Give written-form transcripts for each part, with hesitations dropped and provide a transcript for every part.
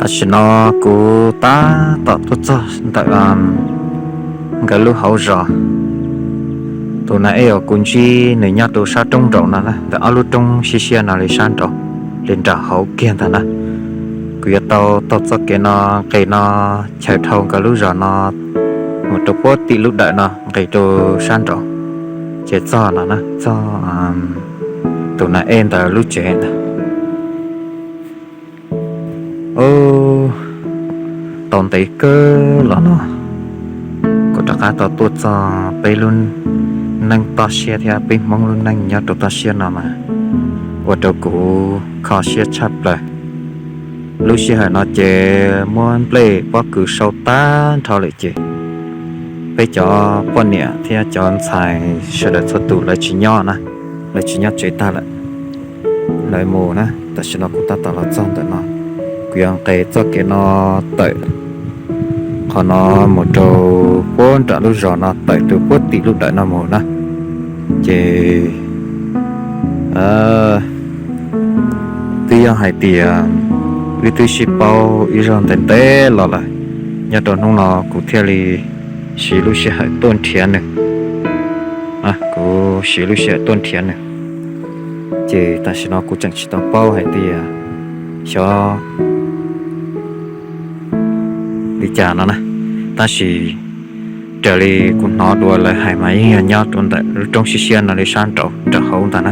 ta chỉ nó cú ta tọt tốt cho tại cái lúc hậu giờ tụi này ở cùng chi người nhà tụi sa trong trộn nè tại ở lúc trong xí xí nào lấy san trộn lên trả hậu kia thà nè cứ tao tao cho cái nó chạy thâu cái lúc giờ nó một chỗ bớt tí lúc đại nó cái chỗ san trộn chết cho nè cho tụi này em tại lúc trẻ nè ô tòn tay cơ là nó có tất cả tao tuột cho bay luôn năng to xe theo bay mong luôn năng nhớ tụt to xe nào mà và tao cũng khó xe chắp lại lúc xe hay nó chơi muốn play bất cứ sâu ta thao lại chơi bây giờ bọn nè thì chọn xài sẽ được xuất tụ lại chỉ nhỏ nè lại chỉ nhỏ chơi ta lại lại mù nè ta sẽ nó cũng ta tạo là trong tại nó quyền cái cho cái nó tới còn nó một trâu bốn trận lúc rồi nó tới từ bốn tỷ lúc đợi nó một nè chỉ tuy hai tiền vì tôi ship bao ý rằng tiền tế là lại nhà tôi không nó cụ thể là xí lúc sẽ hay tuần tiền này cụ xí lúc sẽ tuần tiền này chỉ ta sẽ nó cụ chẳng chỉ tao bao hai tiền cho đi trả nó nè ta chỉ trở lại cũng nó đùa lại hai mấy nhau tồn tại trong xí xí nó đi sang trâu trả hậu ta nè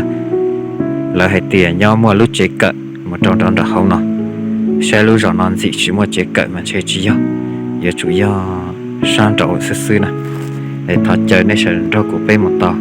lại hai tiền nhau mua lúc chế cận mà trong đó trả hậu nó xe lúc rồi nó gì chỉ mua chế cận mà chế chỉ giờ chủ yếu sang trâu xứ nè để thoát chơi nên sẽ rau của bé một to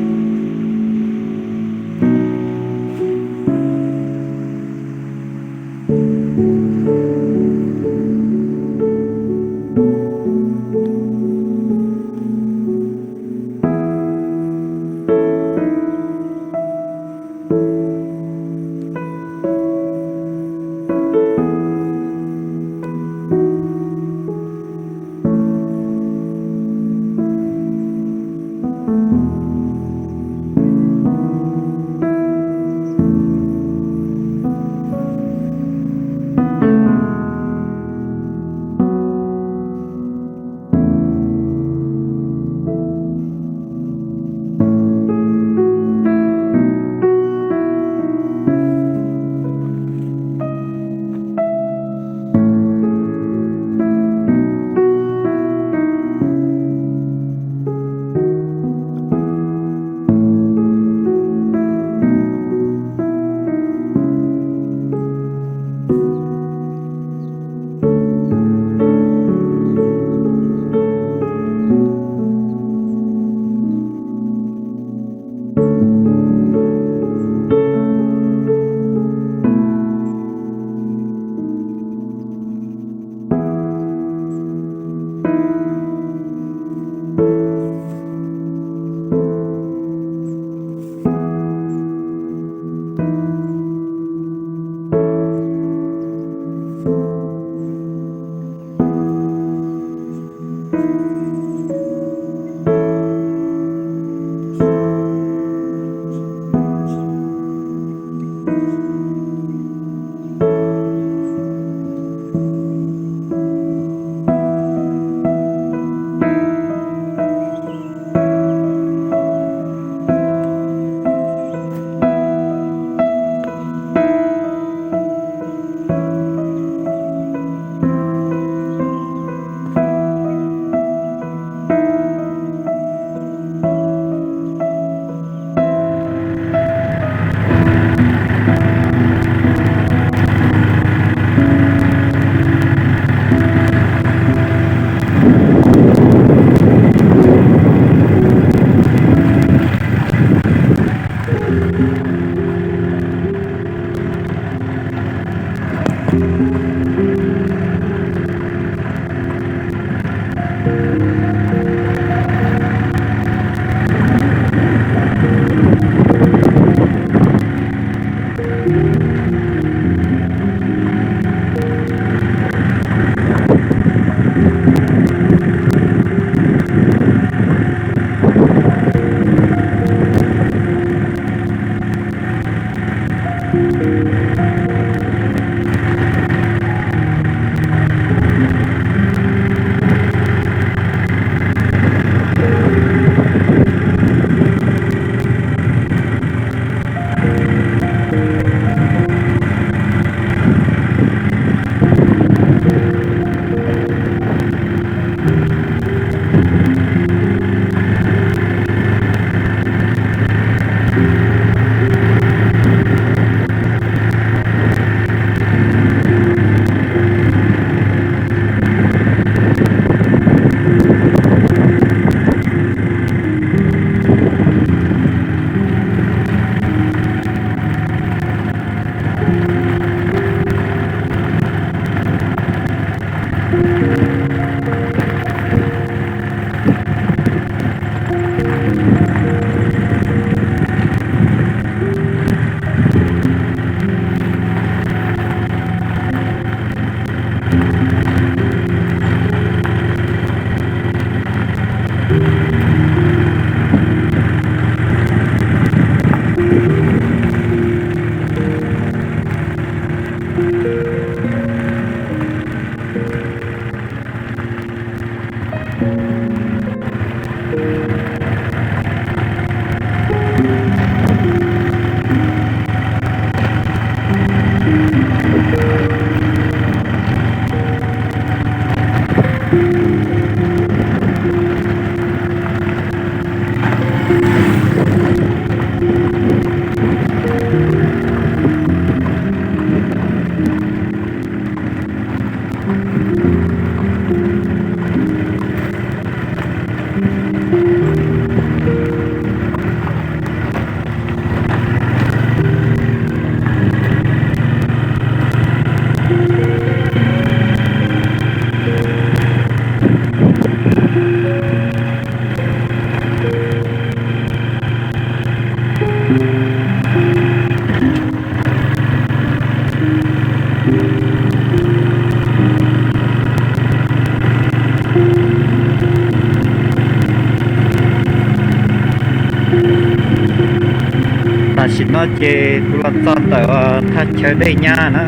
ta chỉ nói chê của là cho tờ ta chơi đây nha nó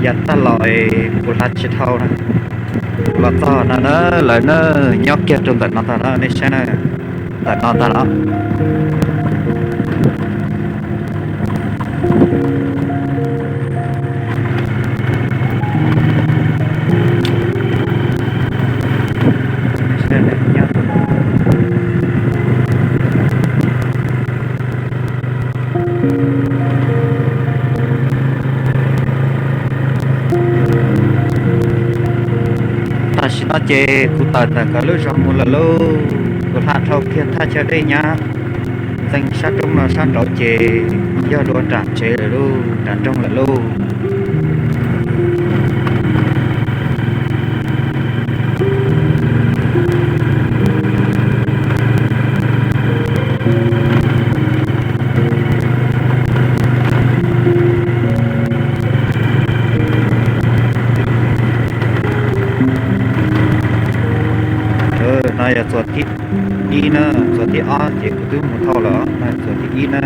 giờ ta loại của là chỉ thâu nè là cho nó lại nó nhóc kia trong tận nó ta nó nên xem nè tận nó ta đó ta chỉ nói chê của tận là cả lối trong một là lô của hạt thâu kia ta chơi đây nha danh sát trong là sát đó chê do đồ trả chê là lô trả trong là lô này là chuột thịt y nè chuột thịt a chỉ có thứ một thau lỡ này chuột thịt y nè